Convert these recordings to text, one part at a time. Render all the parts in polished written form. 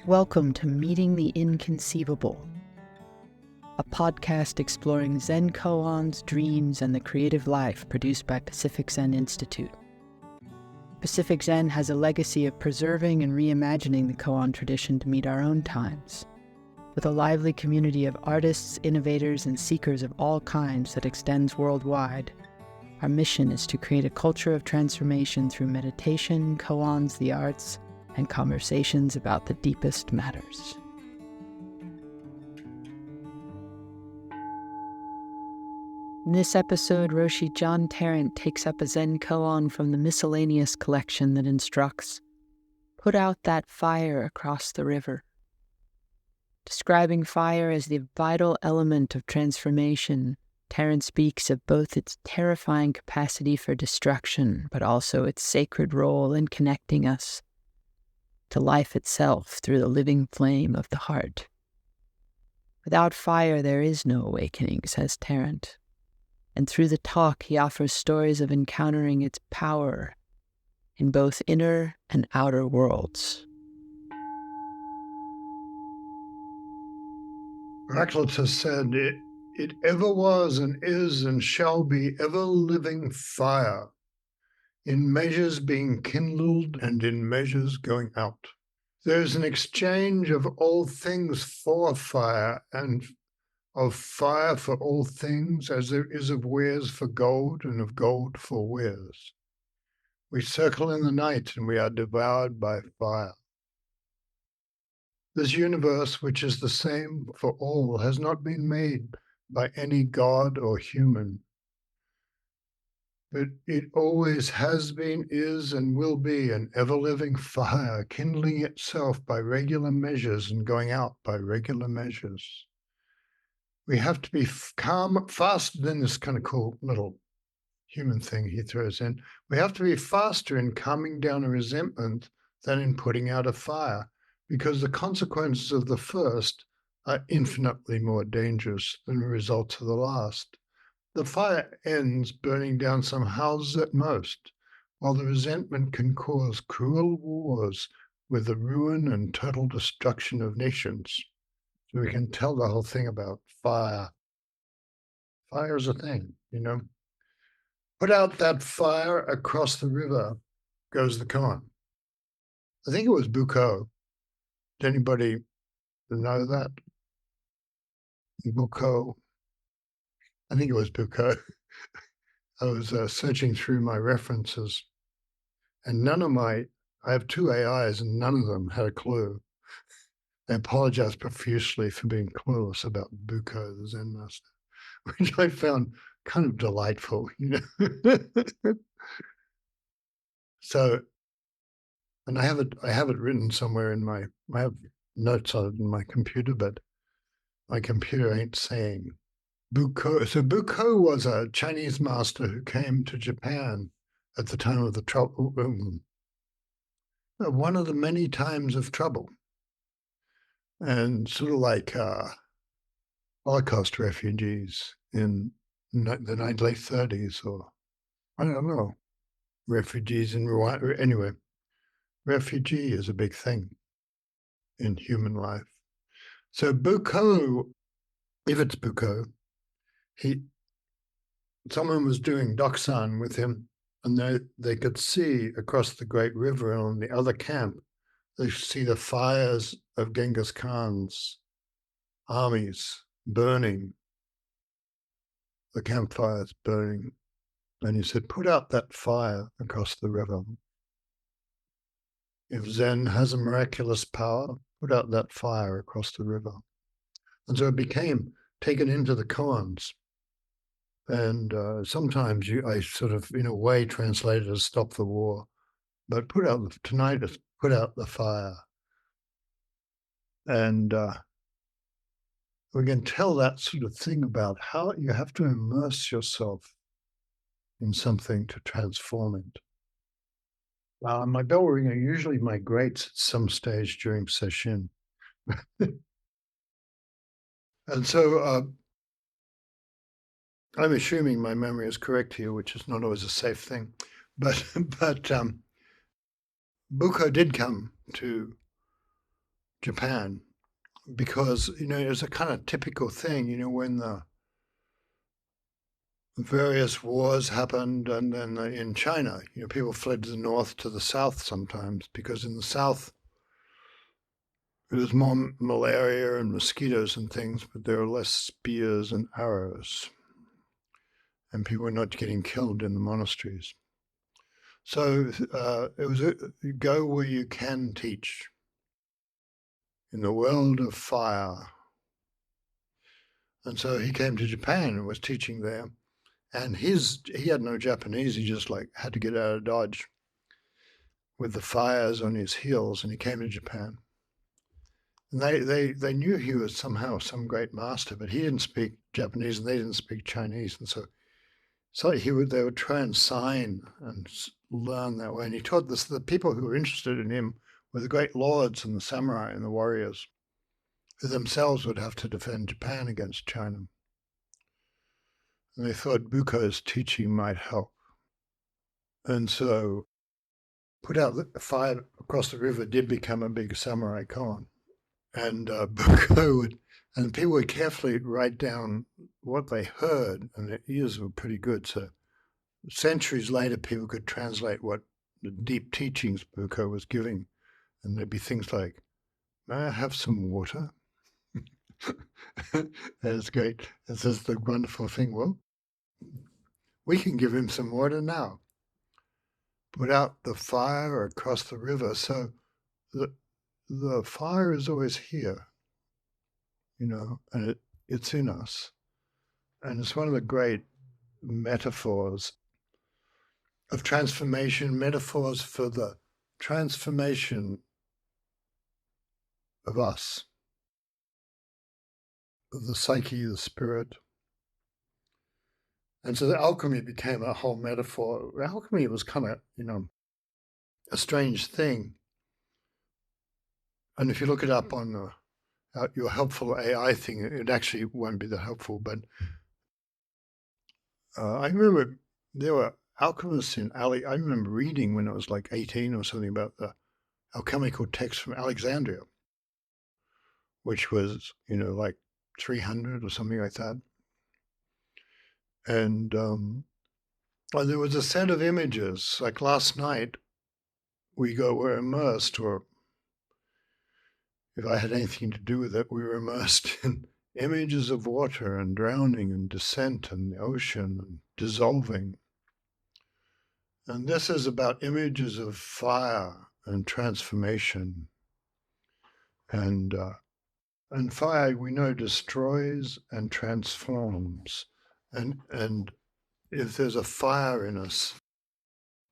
Welcome to Meeting the Inconceivable, a podcast exploring Zen koans, dreams, and the creative life produced by Pacific Zen Institute. Pacific Zen has a legacy of preserving and reimagining the koan tradition to meet our own times. With a lively community of artists, innovators, and seekers of all kinds that extends worldwide, our mission is to create a culture of transformation through meditation, koans, the arts, and conversations about the deepest matters. In this episode, Roshi John Tarrant takes up a Zen koan from the miscellaneous collection that instructs, "Put out that fire across the river." Describing fire as the vital element of transformation, Tarrant speaks of both its terrifying capacity for destruction, but also its sacred role in connecting us to life itself through the living flame of the heart. Without fire, there is no awakening, says Tarrant. And through the talk, he offers stories of encountering its power in both inner and outer worlds. Heraclitus said, it ever was and is and shall be ever-living fire, in measures being kindled and in measures going out. There is an exchange of all things for fire, and of fire for all things, as there is of wares for gold and of gold for wares. We circle in the night and we are devoured by fire. This universe, which is the same for all, has not been made by any god or human, but it always has been, is, and will be an ever-living fire, kindling itself by regular measures and going out by regular measures. We have to be calm, faster than this kind of cool little human thing he throws in. We have to be faster in calming down a resentment than in putting out a fire, because the consequences of the first are infinitely more dangerous than the results of the last. The fire ends burning down some houses at most, while the resentment can cause cruel wars with the ruin and total destruction of nations. So we can tell the whole thing about fire. Fire is a thing, you know. Put out that fire across the river, goes the koan. I think it was Buko. Did anybody know that? Buko. I think it was Buko. I was searching through my references, and I have two AIs, and none of them had a clue. They apologized profusely for being clueless about Buko, the Zen master, which I found kind of delightful, you know. So, and I have it written somewhere I have notes on it in my computer, but my computer ain't saying Buko. So Buko was a Chinese master who came to Japan at the time of the trouble, one of the many times of trouble, and sort of like Holocaust refugees in the late 30s, or I don't know, refugees in Rwanda. Anyway, refugee is a big thing in human life. So Buko, if it's Buko, someone was doing Doksan with him, and they could see across the great river, and on the other camp, they could see the fires of Genghis Khan's armies burning, the campfires burning. And he said, put out that fire across the river. If Zen has a miraculous power, put out that fire across the river. And so it became taken into the koans. And sometimes I sort of, in a way, translate it as stop the war. But tonight is put out the fire. And we can tell that sort of thing about how you have to immerse yourself in something to transform it. My bell ringer usually migrates at some stage during session. And so I'm assuming my memory is correct here, which is not always a safe thing. But Buko did come to Japan, because, it's a kind of typical thing, when the various wars happened, and then in China, people fled to the north to the south sometimes, because in the south there was more malaria and mosquitoes and things, but there were less spears and arrows, and people were not getting killed in the monasteries. So it was go where you can teach in the world of fire. And so he came to Japan and was teaching there. And he had no Japanese. He just had to get out of Dodge with the fires on his heels, and he came to Japan. And they knew he was somehow some great master, but he didn't speak Japanese and they didn't speak Chinese. And so they would try and sign and learn that way. And he taught this, the people who were interested in him were the great lords and the samurai and the warriors, who themselves would have to defend Japan against China. And they thought Buko's teaching might help. And so put out the fire across the river did become a big samurai koan. And Buko and people would carefully write down what they heard, and their ears were pretty good. So centuries later, people could translate what the deep teachings Buko was giving. And there'd be things like, "May I have some water?" That's great. This is the wonderful thing. Well, we can give him some water now. Put out the fire across the river. So the fire is always here, and it's in us. And it's one of the great metaphors of transformation, metaphors for the transformation of us, of the psyche, the spirit. And so the alchemy became a whole metaphor. Alchemy was kind of, a strange thing. And if you look it up on your helpful AI thing, it actually won't be that helpful. But I remember there were alchemists I remember reading when I was like 18 or something about the alchemical text from Alexandria, which was, like 300 or something like that. And there was a set of images, like last night, we're immersed, or if I had anything to do with it, we were immersed in images of water and drowning and descent and the ocean and dissolving. And this is about images of fire and transformation. And fire, we know, destroys and transforms. And if there's a fire in us,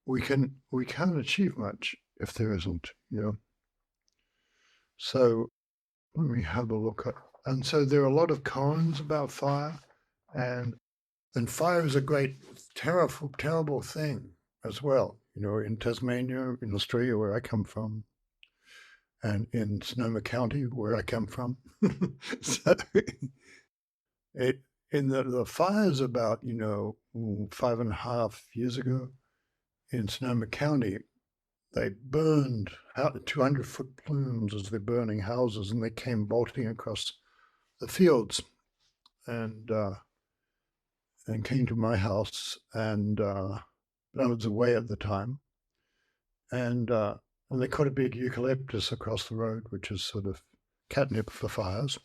we can't achieve much if there isn't, So let me have a look at. And so there are a lot of koans about fire, and fire is a great, terrible thing as well. In Tasmania, in Australia, where I come from, and in Sonoma County, where I come from. So the fires about 5.5 years ago in Sonoma County, they burned out 200-foot plumes as they're burning houses, and they came bolting across the fields and came to my house, and I was away at the time, and they caught a big eucalyptus across the road, which is sort of catnip for fires.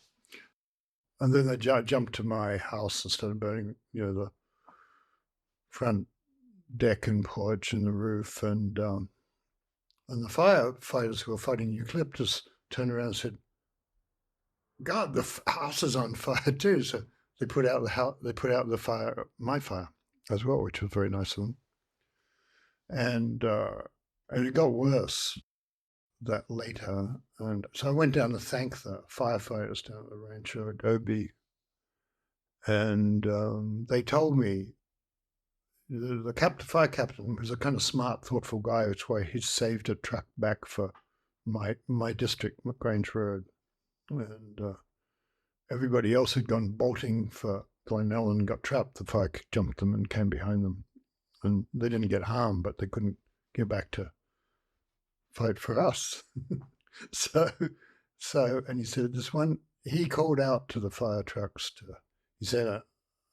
And then they jumped to my house and started burning, the front deck and porch and the roof. And the firefighters who were fighting eucalyptus turned around and said, "God, the house is on fire too." So they put out the fire, my fire, as well, which was very nice of them. And it got worse that later. And so I went down to thank the firefighters down at the Rancho Adobe. And they told me, the fire captain was a kind of smart, thoughtful guy, which is why he saved a truck back for my district, McGrange Road. And everybody else had gone bolting for Glenelg and got trapped. The fire jumped them and came behind them. And they didn't get harmed, but they couldn't get back to fight for us. So So, and he said, he called out to the fire trucks he said,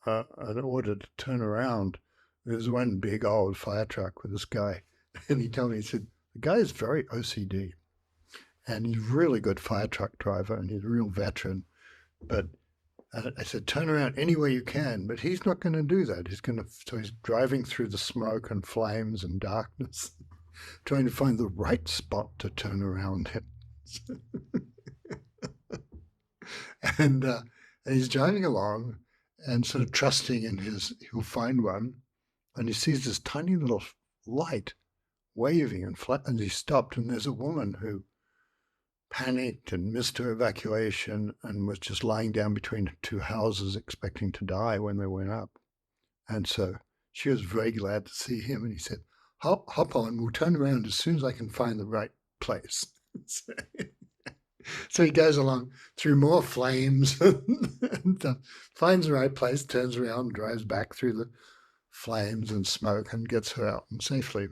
an order to turn around. There was one big old fire truck with this guy. And he told me, he said, the guy is very OCD. And he's a really good fire truck driver, and he's a real veteran. But I said, turn around any way you can. But he's not going to do that. So he's driving through the smoke and flames and darkness, trying to find the right spot to turn around in. and he's driving along and sort of trusting in he'll find one. And he sees this tiny little light waving and he stopped, and there's a woman who panicked and missed her evacuation and was just lying down between two houses expecting to die when they went up. And so she was very glad to see him, and he said, hop on, we'll turn around as soon as I can find the right place. So he goes along through more flames and finds the right place, turns around, drives back through the flames and smoke and gets her out safely.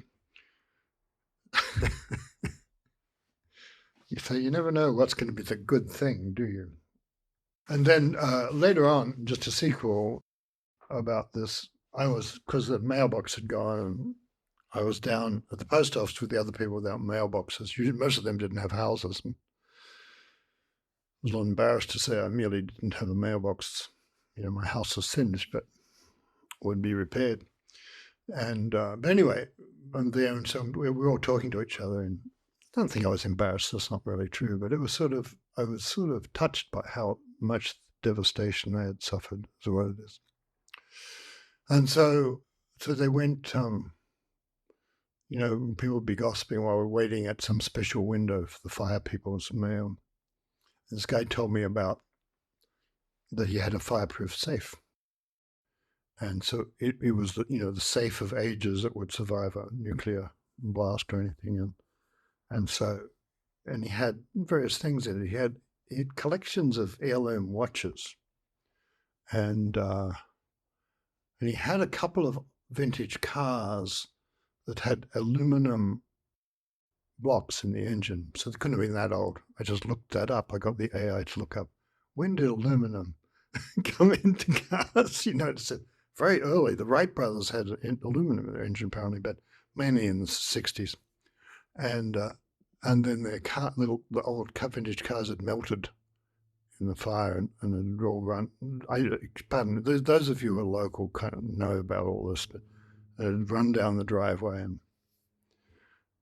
So you never know what's going to be the good thing, do you? And then later on, just a sequel about this, because the mailbox had gone, and I was down at the post office with the other people without mailboxes. Most of them didn't have houses. And I was a little embarrassed to say I merely didn't have a mailbox. My house was singed, but would be repaired. And but anyway, I'm there, and so we were all talking to each other, and I don't think I was embarrassed. That's not really true, but I was sort of touched by how much devastation they had suffered, is what it is. And so they went, people would be gossiping while we're waiting at some special window for the fire people and some mail. This guy told me about that he had a fireproof safe. And so it was the safe of ages that would survive a nuclear blast or anything. And he had various things in it. He had collections of heirloom watches, and he had a couple of vintage cars that had aluminum blocks in the engine, so they couldn't have been that old. I just looked that up. I got the AI to look up, when did aluminum come into cars? You notice it very early. The Wright brothers had aluminum in their engine apparently, but mainly in the 60s. And then the old vintage cars had melted in the fire and had all run. Pardon, those of you who are local kind of know about all this, but it had run down the driveway and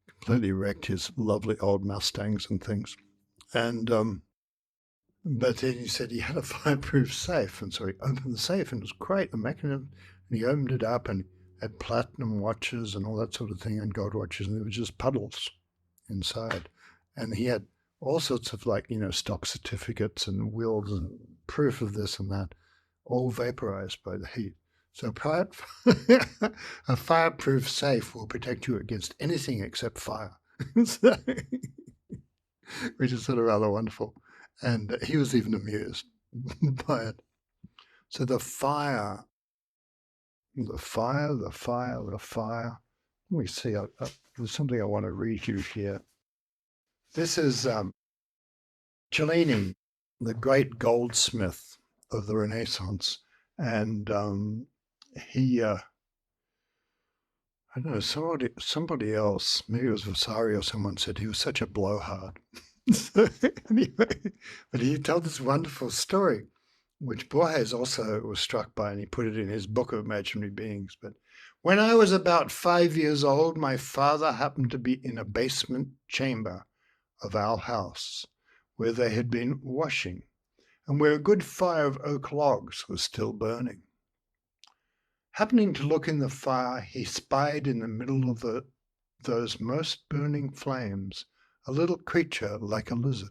completely wrecked his lovely old Mustangs and things. And but then he said he had a fireproof safe, and so he opened the safe, and it was great, the mechanism. And he opened it up and had platinum watches and all that sort of thing, and gold watches, and there were just puddles inside. And he had all sorts of stock certificates and wills and proof of this and that, all vaporized by the heat. So a fireproof safe will protect you against anything except fire, which is sort of rather wonderful. And he was even amused by it. So the fire. Let me see, there's something I want to read you here. This is Cellini, the great goldsmith of the Renaissance. And he, I don't know, somebody else, maybe it was Vasari or someone, said he was such a blowhard. So anyway, but he told this wonderful story, which Borges also was struck by, and he put it in his book of imaginary beings. But when I was about 5 years old, my father happened to be in a basement chamber of our house where they had been washing, and where a good fire of oak logs was still burning. Happening to look in the fire, he spied in the middle of those most burning flames a little creature like a lizard,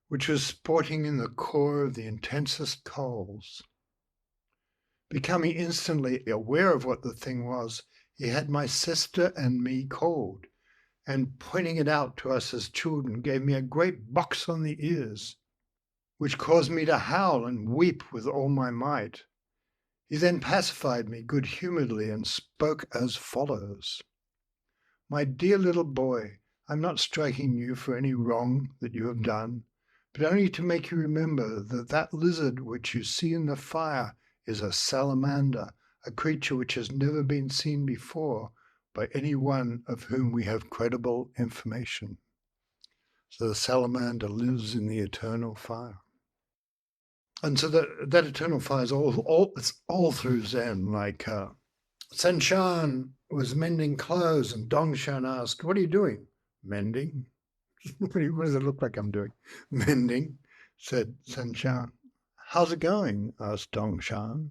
which was sporting in the core of the intensest coals. Becoming instantly aware of what the thing was, he had my sister and me called, and pointing it out to us as children, gave me a great box on the ears, which caused me to howl and weep with all my might. He then pacified me good-humoredly and spoke as follows. My dear little boy, I'm not striking you for any wrong that you have done, but only to make you remember that that lizard which you see in the fire is a salamander, a creature which has never been seen before by any one of whom we have credible information. So the salamander lives in the eternal fire. And so that eternal fire is it's all through Zen. Like Senshan was mending clothes, and Dongshan asked, "What are you doing?" "Mending." What does it look like I'm doing? "Mending," said Senshan. "How's it going?" asked Dongshan.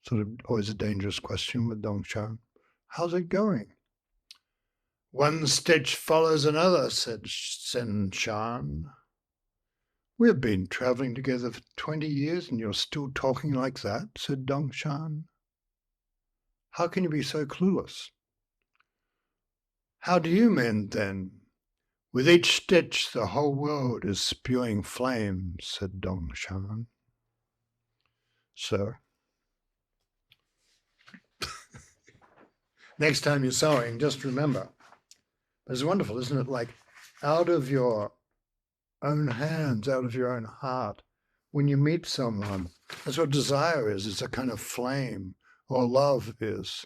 Sort of always a dangerous question with Dongshan. "How's it going?" "One stitch follows another," said Senshan. "We have been traveling together for 20 years and you're still talking like that," said Dongshan. "How can you be so clueless?" "How do you mend then?" "With each stitch the whole world is spewing flames," said Dongshan. So, next time you're sewing, just remember, it's wonderful, isn't it? Like, out of your own hands, out of your own heart, when you meet someone, that's what desire is. It's a kind of flame, or love is.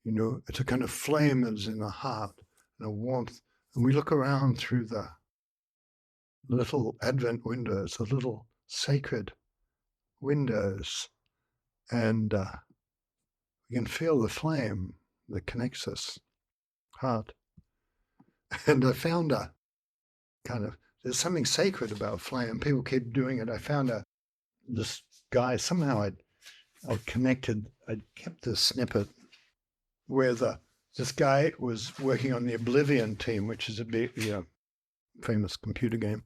It's a kind of flame that's in the heart and a warmth. And we look around through the little Advent windows, the little sacred windows, and we can feel the flame that connects us, heart. And I found there's something sacred about flame. People keep doing it. I found this guy, somehow I kept this snippet where this guy was working on the Oblivion team, which is a big, famous computer game.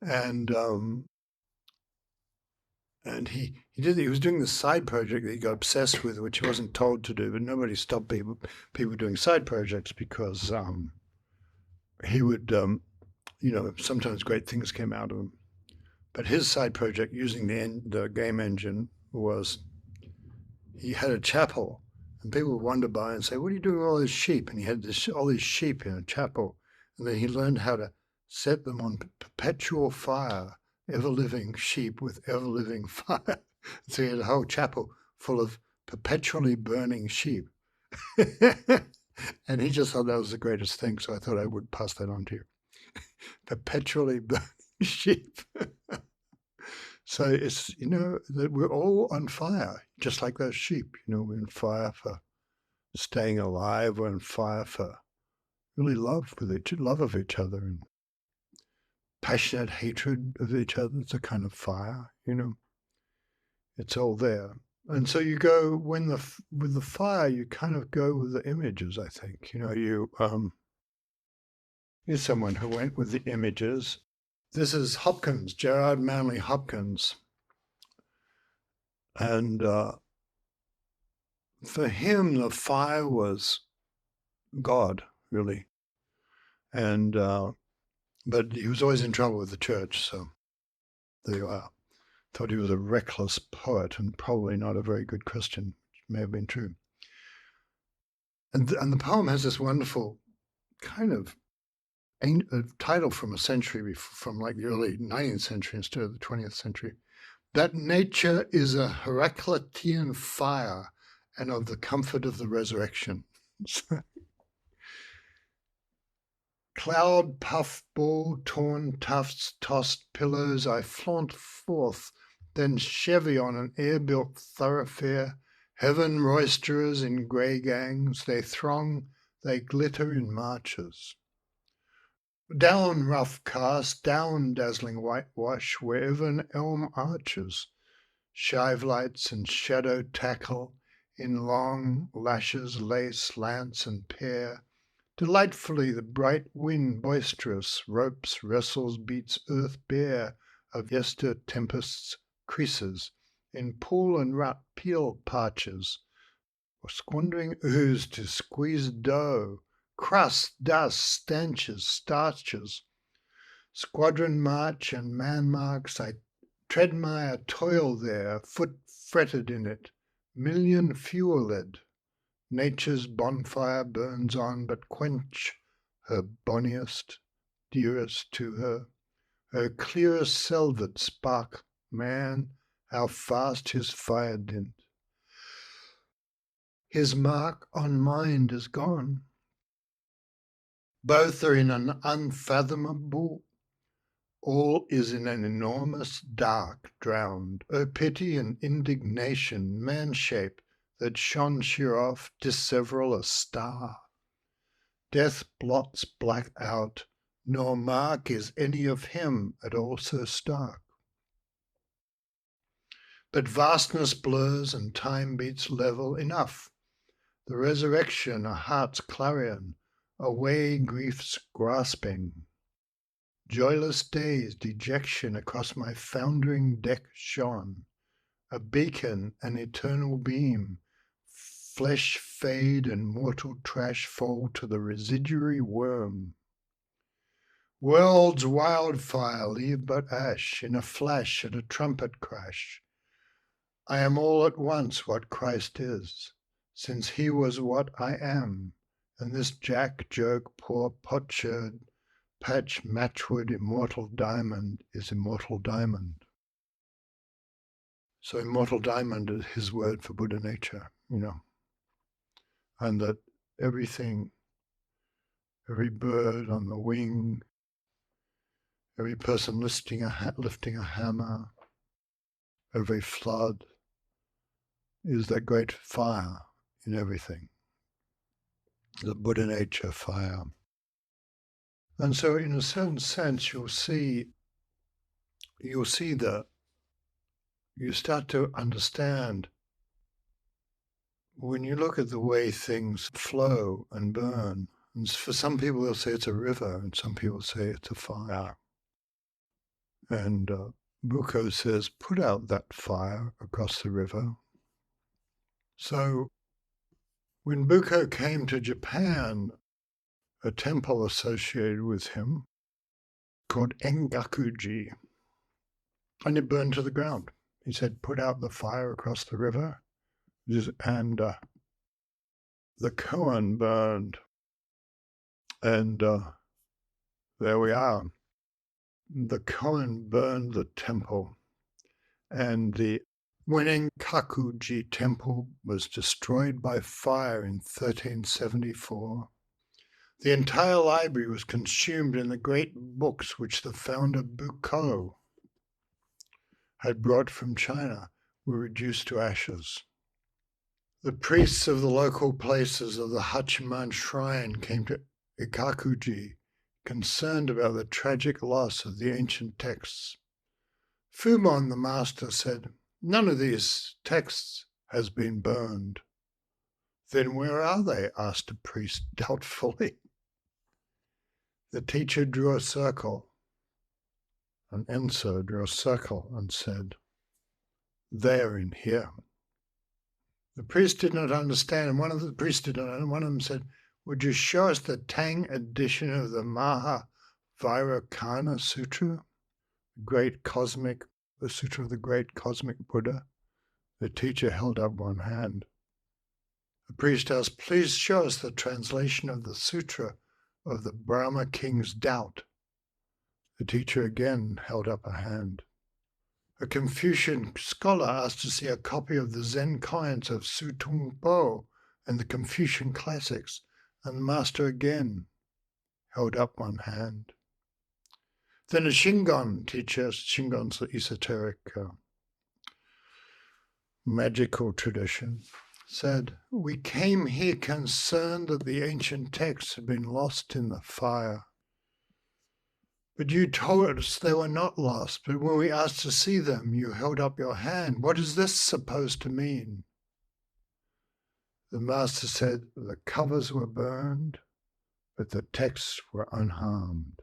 And he was doing this side project that he got obsessed with, which he wasn't told to do, but nobody stopped people doing side projects because he would, sometimes great things came out of him. But his side project using the game engine was he had a chapel, and people would wander by and say, "What are you doing with all these sheep?" And he had all these sheep in a chapel, and then he learned how to set them on perpetual fire, ever-living sheep with ever-living fire. So he had a whole chapel full of perpetually burning sheep. And he just thought that was the greatest thing, so I thought I would pass that on to you. Perpetually burning sheep. So it's, that we're all on fire, just like those sheep. We're on fire for staying alive. We're on fire for really love of each other, and passionate hatred of each other. It's a kind of fire, It's all there. And so you go with the fire, you kind of go with the images, I think. You're someone who went with the images. This is Hopkins, Gerard Manley Hopkins. And for him, the fire was God, really. And but he was always in trouble with the church, so there you are. Thought he was a reckless poet and probably not a very good Christian, which may have been true. And the poem has this wonderful kind of a title from a century before, from like the early 19th century instead of the 20th century. That nature is a Heraclitean fire, and of the comfort of the resurrection. Cloud, puff, ball, torn tufts, tossed pillows, I flaunt forth, then chevy on an air-built thoroughfare, heaven roisterers in grey gangs, they throng, they glitter in marches. Down rough cast, down dazzling whitewash, wherever an elm arches, shive lights and shadow tackle, in long lashes, lace, lance, and pear. Delightfully the bright wind boisterous ropes, wrestles, beats earth bare of yester tempests, creases, in pool and rut peel parches, or squandering ooze to squeeze dough, crust, dust, stanches, starches. Squadron march and man marks, I tread my toil there, foot fretted in it, million fueled. Nature's bonfire burns on, but quench her bonniest, dearest to her clearest cell that spark, man, how fast his fire dint. His mark on mind is gone. Both are in an unfathomable, all is in an enormous dark drowned. O pity and indignation, man-shape, that shone sheer off, disseveral a star. Death blots black out, nor mark is any of him at all so stark. But vastness blurs and time beats level enough. The resurrection, a heart's clarion, away grief's grasping. Joyless days, dejection across my foundering deck shone, a beacon, an eternal beam. Flesh fade and mortal trash fall to the residuary worm. World's wildfire leave but ash, in a flash at a trumpet crash. I am all at once what Christ is, since he was what I am, and this jack joke poor potsherd patch matchwood immortal diamond is immortal diamond. So immortal diamond is his word for Buddha nature, and that everything, every bird on the wing, every person lifting a hammer, every flood is that great fire in everything, the Buddha nature fire. And so in a certain sense you'll see that you start to understand when you look at the way things flow and burn. And for some people they'll say it's a river, and some people say it's a fire. And Buko says, put out that fire across the river. So when Buko came to Japan, a temple associated with him called Engakuji, and it burned to the ground. He said, put out the fire across the river, and the koan burned. And there we are. The koan burned the temple, and the Engakuji temple was destroyed by fire in 1374. The entire library was consumed, and the great books which the founder Buko had brought from China were reduced to ashes. The priests of the local places of the Hachiman shrine came to Engakuji, concerned about the tragic loss of the ancient texts. Fumon, the master, said, none of these texts has been burned. Then where are they? Asked a priest doubtfully. The teacher drew a circle, and Enso drew a circle and said, they're in here. The priest did not understand, and one of them said, would you show us the Tang edition of the Mahavairakana Sutra, the Sutra of the Great Cosmic Buddha? The teacher held up one hand. The priest asked, please show us the translation of the Sutra of the Brahma King's Doubt. The teacher again held up a hand. A Confucian scholar asked to see a copy of the Zen koans of Su Tung Po and the Confucian classics, and the master again held up one hand. Then a Shingon teacher, Shingon's the esoteric magical tradition, said, we came here concerned that the ancient texts had been lost in the fire. But you told us they were not lost, but when we asked to see them, you held up your hand. What is this supposed to mean? The master said, the covers were burned, but the texts were unharmed.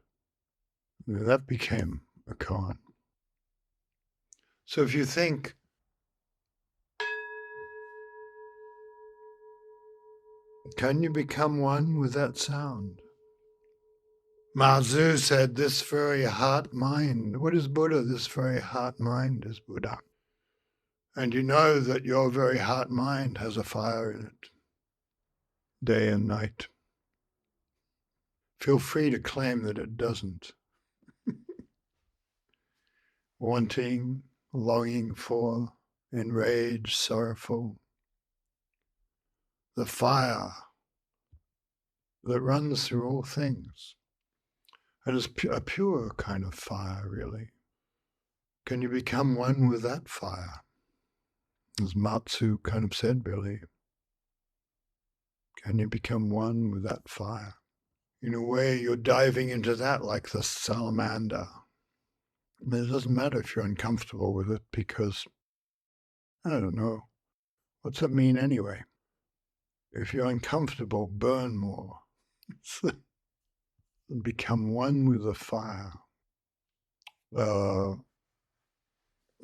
And that became a koan. So if you think, can you become one with that sound? Mazu said, this very heart mind. What is Buddha? This very heart mind is Buddha. And you know that your very heart mind has a fire in it, day and night. Feel free to claim that it doesn't. Wanting, longing for, enraged, sorrowful. The fire that runs through all things. And it's a pure kind of fire, really. Can you become one with that fire? As Matsu kind of said, really. Can you become one with that fire? In a way, you're diving into that like the salamander. I mean, it doesn't matter if you're uncomfortable with it because, I don't know, what's that mean anyway? If you're uncomfortable, burn more. Become one with the fire.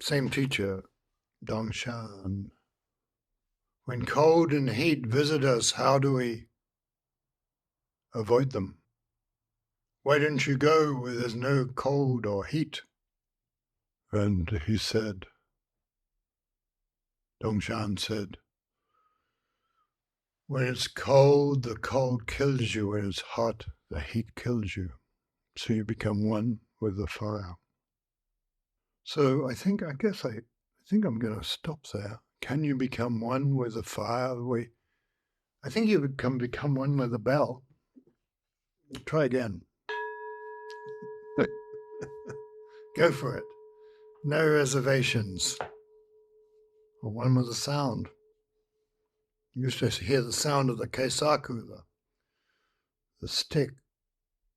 Same teacher, Dongshan. When cold and heat visit us, how do we avoid them? Why don't you go where there's no cold or heat? And he said, Dongshan said, when it's cold, the cold kills you. When it's hot, the heat kills you. So you become one with the fire. So I think I'm going to stop there. Can you become one with the fire? I think you can become one with the bell. Try again. Go for it. No reservations. Or one with the sound. You used to hear the sound of the keisaku, the stick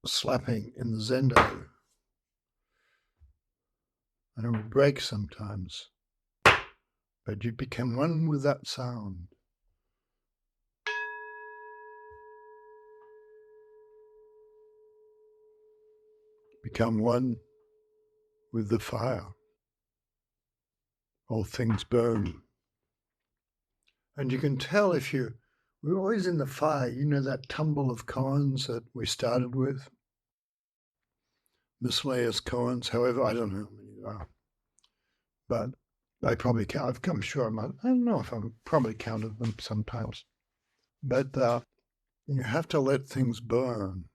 slapping in the zendo. And it would break sometimes. But you become one with that sound. Become one with the fire. All things burn. And you can tell we're always in the fire. You know that tumble of koans that we started with? Miscellaneous koans, however, I don't know how many there are. But I probably count, I'm sure I don't know if I've probably counted them sometimes. But you have to let things burn.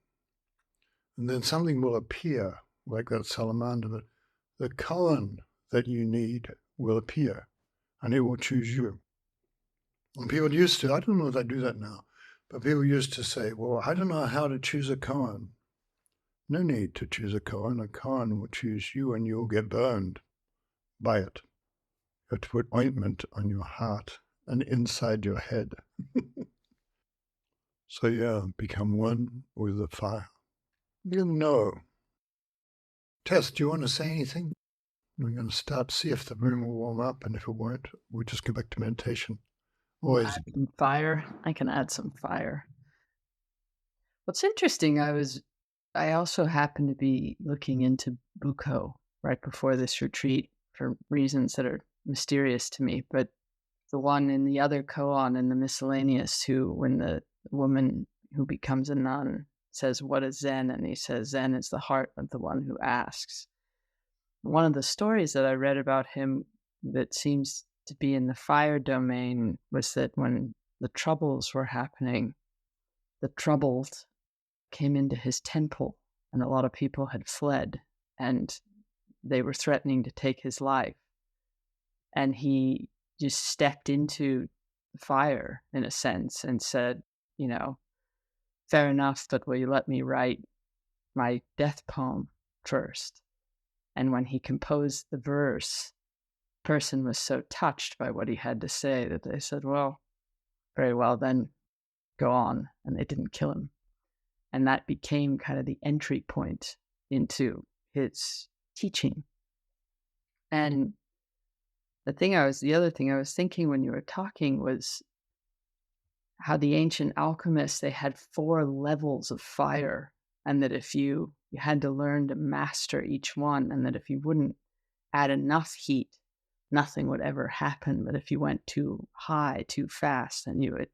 And then something will appear, like that salamander. But the koan that you need will appear, and it will choose you. And people used to, I don't know if they do that now, but people used to say, well, I don't know how to choose a koan. No need to choose a koan. A koan will choose you and you'll get burned by it. You have to put ointment on your heart and inside your head. So yeah, become one with the fire. You'll know. Tess, do you want to say anything? We're going to start, see if the room will warm up, and if it won't, we'll just go back to meditation. Always. Add some fire. I can add some fire. What's interesting, I also happened to be looking into Buko right before this retreat for reasons that are mysterious to me, but the one in the other koan in the miscellaneous when the woman who becomes a nun says, what is Zen? And he says, Zen is the heart of the one who asks. One of the stories that I read about him that seems to be in the fire domain was that when the troubles were happening, the troubled came into his temple and a lot of people had fled and they were threatening to take his life. And he just stepped into the fire in a sense and said, fair enough, but will you let me write my death poem first? And when he composed the verse, the person was so touched by what he had to say that they said, well, very well, then go on. And they didn't kill him. And that became kind of the entry point into his teaching. And the other thing I was thinking when you were talking was how the ancient alchemists, they had 4 levels of fire, and that if you had to learn to master each one, and that if you wouldn't add enough heat, nothing would ever happen. But if you went too high, too fast, then you would,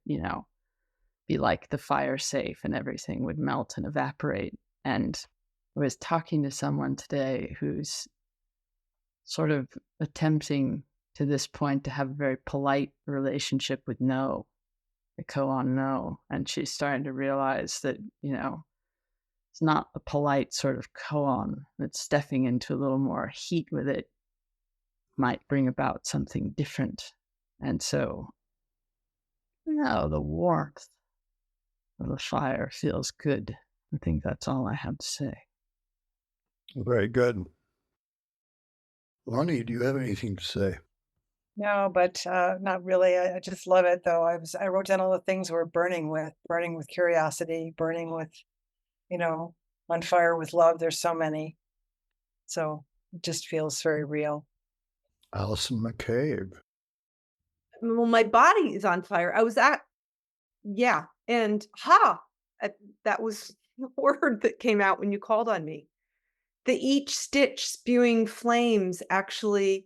be like the fire safe and everything would melt and evaporate. And I was talking to someone today who's sort of attempting to this point to have a very polite relationship with no, the koan no. And she's starting to realize that, It's not a polite sort of koan, but stepping into a little more heat with it might bring about something different. And so, no, the warmth of the fire feels good. I think that's all I have to say. Very good. Lonnie, do you have anything to say? No, but, not really. I just love it, though. I wrote down all the things we're burning with curiosity, burning with, you know, on fire with love. There's so many. So it just feels very real. Alison McCabe. Well, my body is on fire. I was at yeah, and uh, that was the word that came out when you called on me. The each stitch spewing flames actually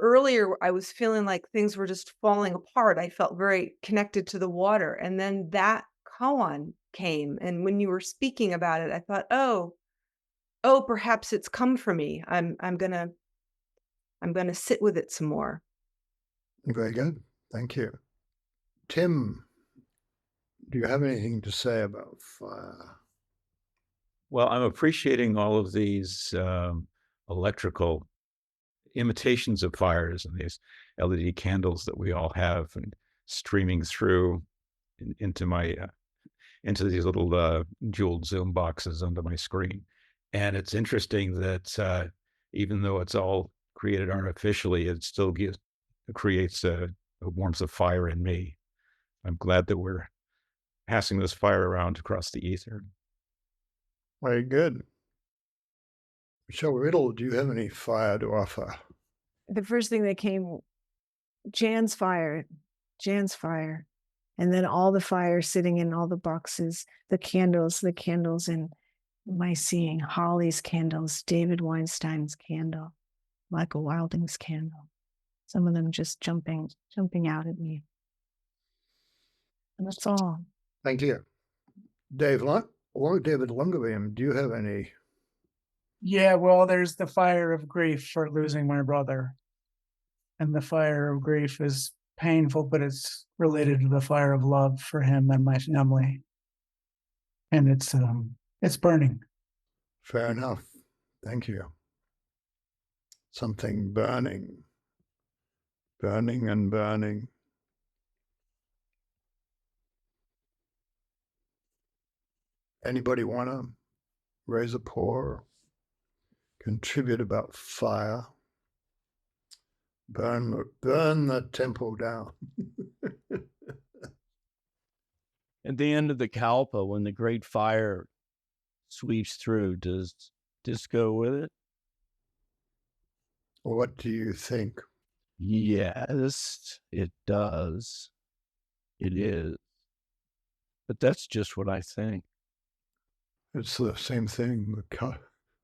earlier, I was feeling like things were just falling apart. I felt very connected to the water, and then that koan came, and when you were speaking about it, I thought, "Oh, perhaps it's come for me. I'm gonna sit with it some more." Very good. Thank you. Tim, do you have anything to say about fire? Well, I'm appreciating all of these electrical imitations of fires and these LED candles that we all have and streaming through into my into these little jeweled Zoom boxes under my screen. And it's interesting that even though it's all created artificially, it still creates a warmth of fire in me. I'm glad that we're passing this fire around across the ether. Very good. Michelle Riddle, do you have any fire to offer? The first thing that came, Jan's fire, Jan's fire. And then all the fire sitting in all the boxes, the candles, and my seeing Holly's candles, David Weinstein's candle, Michael Wilding's candle. Some of them just jumping out at me. And that's all. Thank you. David Lungabeam, do you have any? Yeah, well, there's the fire of grief for losing my brother. And the fire of grief is painful, but it's related to the fire of love for him and my family. And it's burning. Fair enough. Thank you. Something burning. Burning and burning. Anybody want to raise a paw? Contribute about fire? Burn the temple down. At the end of the Kalpa, when the great fire sweeps through, does disco with it? What do you think? Yes, it does. It is. But that's just what I think. It's the same thing.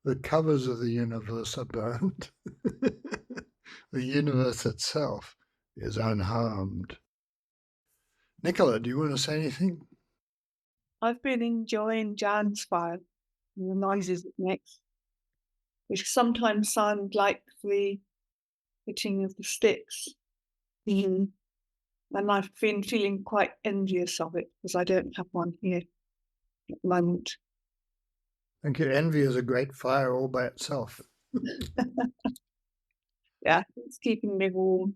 The covers of the universe are burned. The universe itself is unharmed. Nicola, do you want to say anything? I've been enjoying Jan's fire and the noises it makes, which sometimes sound like the hitting of the sticks. And I've been feeling quite envious of it because I don't have one here at the moment. Thank you. Envy is a great fire all by itself. Yeah, it's keeping me warm.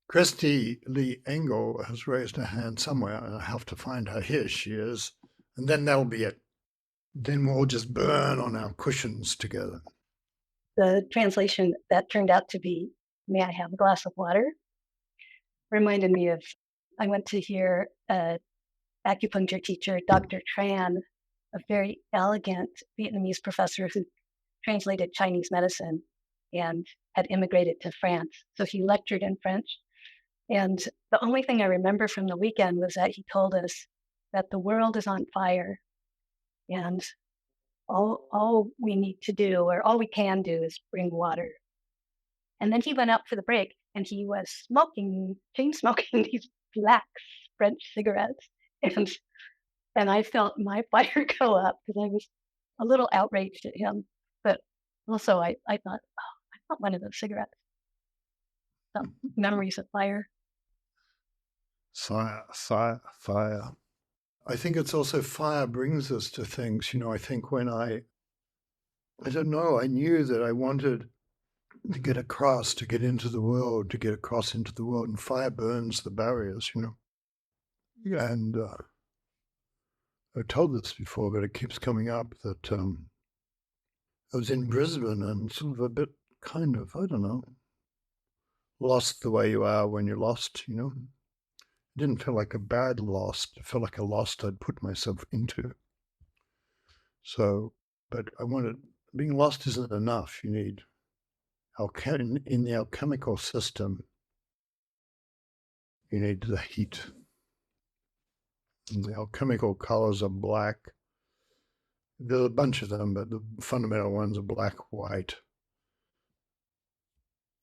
Christy Lee Engel has raised her hand somewhere, and I have to find her. Here she is. And then that'll be it. Then we'll just burn on our cushions together. The translation that turned out to be, "May I have a glass of water?" reminded me of, I went to hear an acupuncture teacher, Dr. Tran, a very elegant Vietnamese professor who translated Chinese medicine and had immigrated to France. So he lectured in French. And the only thing I remember from the weekend was that he told us that the world is on fire. And all we need to do, or all we can do, is bring water. And then he went out for the break and he was chain smoking these black French cigarettes. And I felt my fire go up because I was a little outraged at him. But also I thought, oh, I want one of those cigarettes. So memories of fire. Fire, fire, fire. I think it's also fire brings us to things. I think when I don't know, I knew that I wanted to get across, to get into the world, to get across into the world, and fire burns the barriers, And I've told this before, but it keeps coming up that I was in Brisbane and sort of a bit I don't know, lost the way you are when you're lost, It didn't feel like a bad lost. It felt like a lost I'd put myself into. So, but being lost isn't enough. You need, in the alchemical system, you need the heat. And the alchemical colors are black. There's a bunch of them, but the fundamental ones are black, white,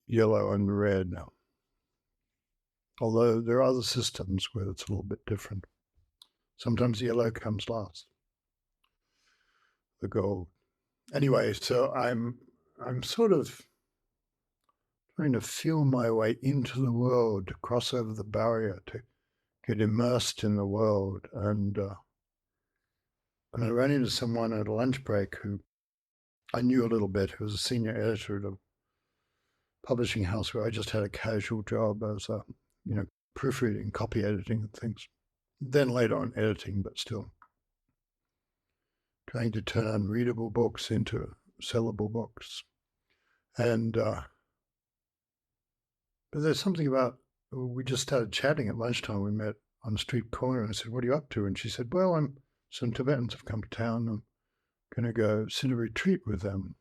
yellow, and red. Although there are other systems where it's a little bit different. Sometimes yellow comes last, the gold. Anyway, so I'm sort of trying to feel my way into the world, to cross over the barrier, to get immersed in the world. And I ran into someone at a lunch break who I knew a little bit, who was a senior editor at a publishing house where I just had a casual job as proofreading, copy editing and things. Then later on editing, but still trying to turn unreadable books into sellable books. And but there's something about, we just started chatting at lunchtime. We met on a street corner and I said, "What are you up to?" And she said, "Well, some Tibetans have come to town. I'm going to go sit a retreat with them."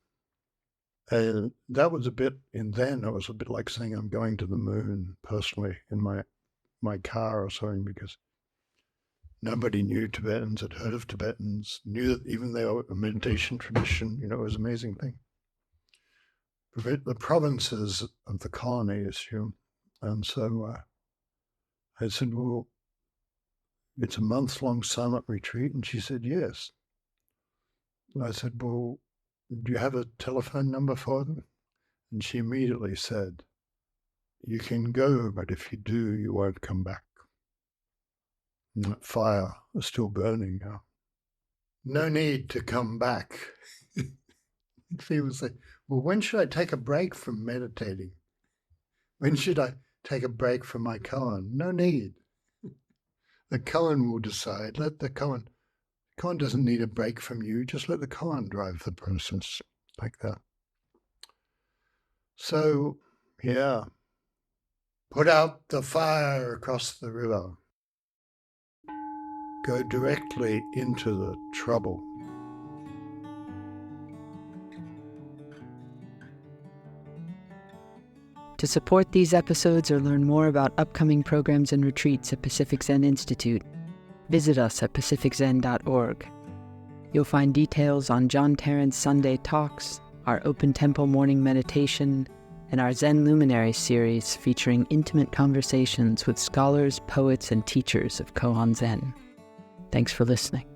And that was it was a bit like saying I'm going to the moon personally in my car or something, because nobody knew Tibetans, had heard of Tibetans, knew that even they were a meditation tradition. It was an amazing thing. The provinces of the colonies, and so I said, "Well, it's a month-long silent retreat," and she said, "Yes." And I said, "Well, do you have a telephone number for them?" And she immediately said, "You can go, but if you do, you won't come back." And that fire is still burning now. No need to come back. People say, "Well, when should I take a break from meditating? When should I take a break from my koan?" No need. The koan will decide. Let the koan doesn't need a break from you. Just let the koan drive the process like that. So, yeah, put out the fire across the river. Go directly into the trouble. To support these episodes or learn more about upcoming programs and retreats at Pacific Zen Institute, visit us at pacificzen.org. You'll find details on John Tarrant's Sunday talks, our Open Temple morning meditation, and our Zen Luminary series featuring intimate conversations with scholars, poets, and teachers of Koan Zen. Thanks for listening.